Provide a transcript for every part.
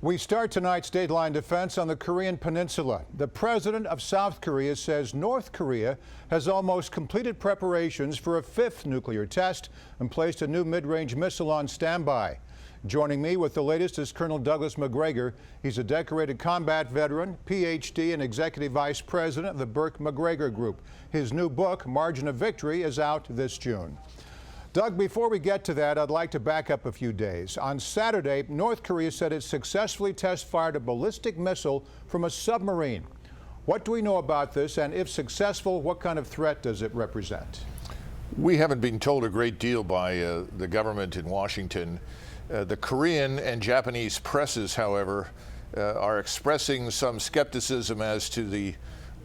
We start tonight's Dateline Defense on the Korean Peninsula. The president of South Korea says North Korea has almost completed preparations for a fifth nuclear test and placed a new mid-range missile on standby. Joining me with the latest is Colonel Douglas Macgregor. He's a decorated combat veteran, PhD, and executive vice president of the Burke-Macgregor Group. His new book, Margin of Victory, is out this June. Doug, before we get to that, I'd like to back up a few days. On Saturday, North Korea said it successfully test-fired a ballistic missile from a submarine. What do we know about this, and if successful, what kind of threat does it represent? We haven't been told a great deal by the government in Washington. The Korean and Japanese presses, however, are expressing some skepticism as to the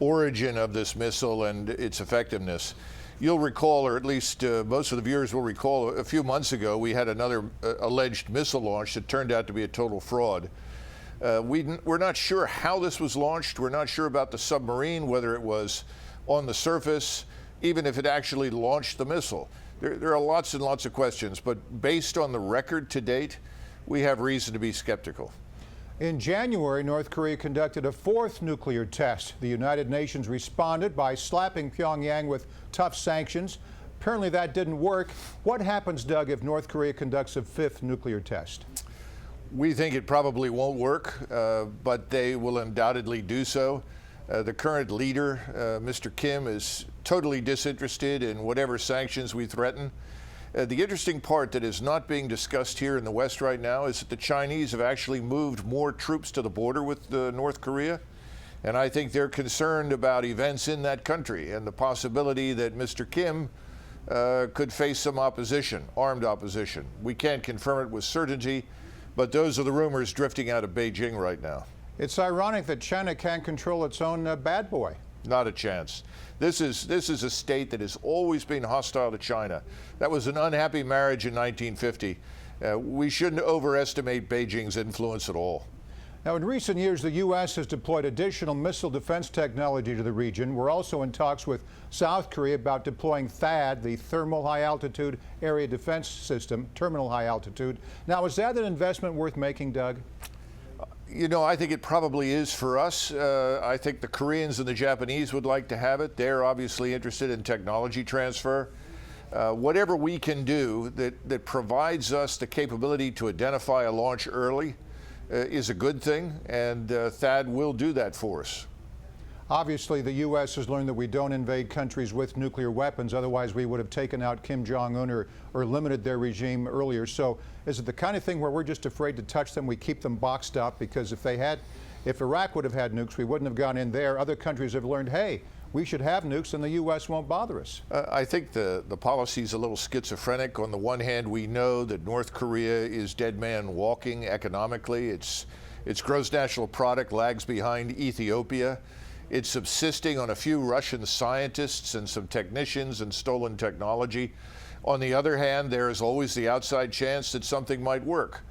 origin of this missile and its effectiveness. You'll recall, or at least most of the viewers will recall, a few months ago we had another alleged missile launch that turned out to be a total fraud. We're not sure how this was launched. We're not sure about the submarine, whether it was on the surface, even if it actually launched the missile. There are lots and lots of questions, but based on the record to date, we have reason to be skeptical. In January, North Korea conducted a fourth nuclear test. The United Nations responded by slapping Pyongyang with tough sanctions. Apparently that didn't work. What happens, Doug, if North Korea conducts a fifth nuclear test? We think it probably won't work, but they will undoubtedly do so. The current leader, Mr. Kim, is totally disinterested in whatever sanctions we threaten. The interesting part that is not being discussed here in the West right now is that the Chinese have actually moved more troops to the border with North Korea. And I think they're concerned about events in that country and the possibility that Mr. Kim could face some opposition, armed opposition. We can't confirm it with certainty, but those are the rumors drifting out of Beijing right now. It's ironic that China can't control its own bad boy. Not a chance. This is a state that has always been hostile to China. That was an unhappy marriage in 1950. We shouldn't overestimate Beijing's influence at all. Now, in recent years, the U.S. has deployed additional missile defense technology to the region. We're also in talks with South Korea about deploying THAAD, the Thermal High Altitude Area Defense System, terminal high altitude. Now, is that an investment worth making, Doug? You know, I think it probably is for us. I think the Koreans and the Japanese would like to have it. They're obviously interested in technology transfer. Whatever we can do that provides us the capability to identify a launch early is a good thing, and THAAD will do that for us. Obviously, the U.S. has learned that we don't invade countries with nuclear weapons. Otherwise, we would have taken out Kim Jong-un or limited their regime earlier. So is it the kind of thing where we're just afraid to touch them? We keep them boxed up because if Iraq would have had nukes, we wouldn't have gone in there. Other countries have learned, hey, we should have nukes and the U.S. won't bother us. I think the policy is a little schizophrenic. On the one hand, we know that North Korea is dead man walking economically. Its gross national product lags behind Ethiopia. It's subsisting on a few Russian scientists and some technicians and stolen technology. On the other hand, there is always the outside chance that something might work.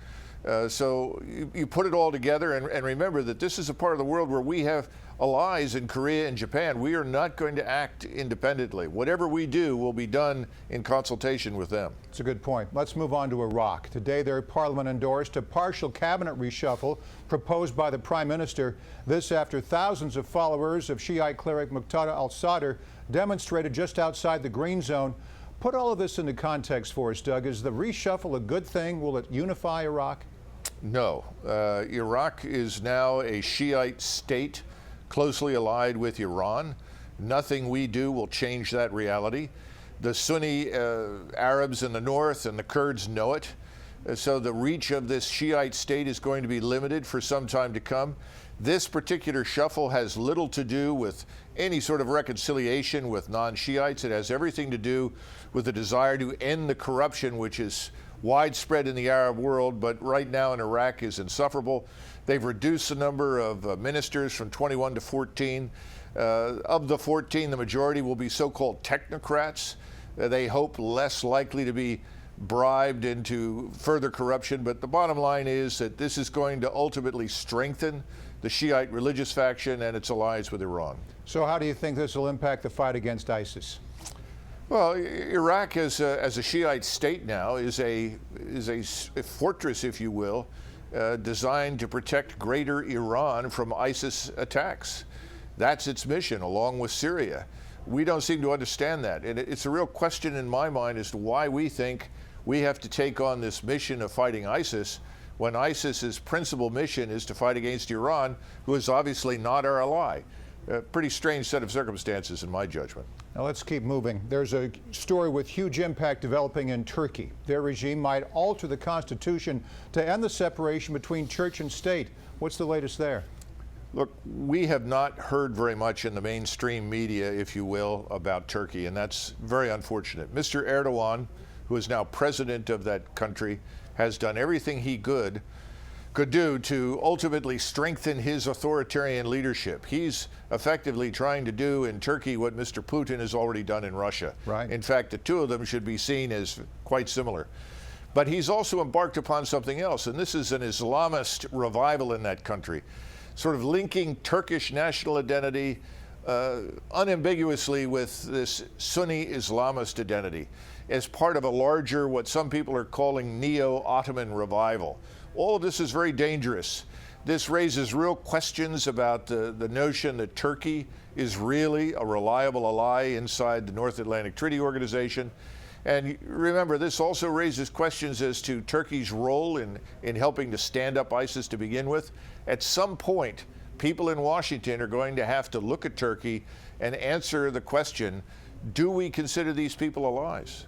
So you put it all together and remember that this is a part of the world where we have allies in Korea and Japan. We are not going to act independently. Whatever we do will be done in consultation with them. That's a good point. Let's move on to Iraq. Today, their parliament endorsed a partial cabinet reshuffle proposed by the prime minister. This after thousands of followers of Shiite cleric Muqtada al-Sadr demonstrated just outside the green zone. Put all of this into context for us, Doug. Is the reshuffle a good thing? Will it unify Iraq? No. Iraq is now a Shiite state closely allied with Iran. Nothing we do will change that reality. The Sunni Arabs in the north and the Kurds know it. So the reach of this Shiite state is going to be limited for some time to come. This particular shuffle has little to do with any sort of reconciliation with non-Shiites. It has everything to do with the desire to end the corruption, which is widespread in the Arab world, but right now in Iraq is insufferable. They've reduced the number of ministers from 21 to 14. Of the 14, the majority will be so-called technocrats. They hope less likely to be bribed into further corruption. But the bottom line is that this is going to ultimately strengthen the Shiite religious faction and its alliance with Iran. So how do you think this will impact the fight against ISIS? Well, Iraq as a Shiite state now is a fortress, if you will, designed to protect greater Iran from ISIS attacks. That's its mission, along with Syria. We don't seem to understand that. And it's a real question in my mind as to why we think we have to take on this mission of fighting ISIS when ISIS's principal mission is to fight against Iran, who is obviously not our ally. A pretty strange set of circumstances in my judgment. Now let's keep moving. There's a story with huge impact developing in Turkey. Their regime might alter the constitution to end the separation between church and state. What's the latest there? Look, we have not heard very much in the mainstream media, if you will, about Turkey, and that's very unfortunate. Mr. Erdogan, who is now president of that country, has done everything he could do to ultimately strengthen his authoritarian leadership. He's effectively trying to do in Turkey what Mr. Putin has already done in Russia. Right. In fact, the two of them should be seen as quite similar. But he's also embarked upon something else, and this is an Islamist revival in that country, sort of linking Turkish national identity unambiguously with this Sunni Islamist identity as part of a larger, what some people are calling neo-Ottoman revival. All of this is very dangerous. This raises real questions about the notion that Turkey is really a reliable ally inside the North Atlantic Treaty Organization. And remember, this also raises questions as to Turkey's role in helping to stand up ISIS to begin with. At some point, people in Washington are going to have to look at Turkey and answer the question, do we consider these people allies?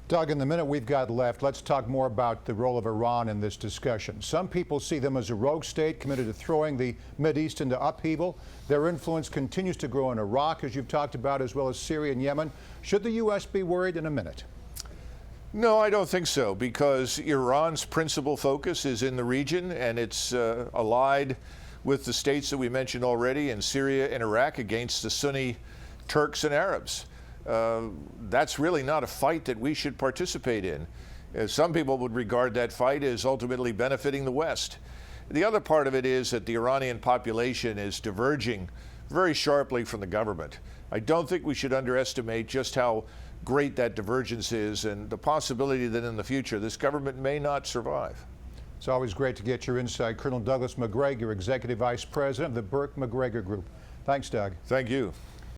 Doug, in the minute we've got left, let's talk more about the role of Iran in this discussion. Some people see them as a rogue state committed to throwing the Mideast into upheaval. Their influence continues to grow in Iraq, as you've talked about, as well as Syria and Yemen. Should the U.S. be worried? In a minute. No, I don't think so, because Iran's principal focus is in the region, and it's allied with the states that we mentioned already in Syria and Iraq against the Sunni Turks and Arabs. That's really not a fight that we should participate in. Some people would regard that fight as ultimately benefiting the West. The other part of it is that the Iranian population is diverging very sharply from the government. I don't think we should underestimate just how great that divergence is and the possibility that in the future this government may not survive. It's always great to get your insight. Colonel Douglas Macgregor, Executive Vice President of the Burke-Macgregor Group. Thanks, Doug. Thank you.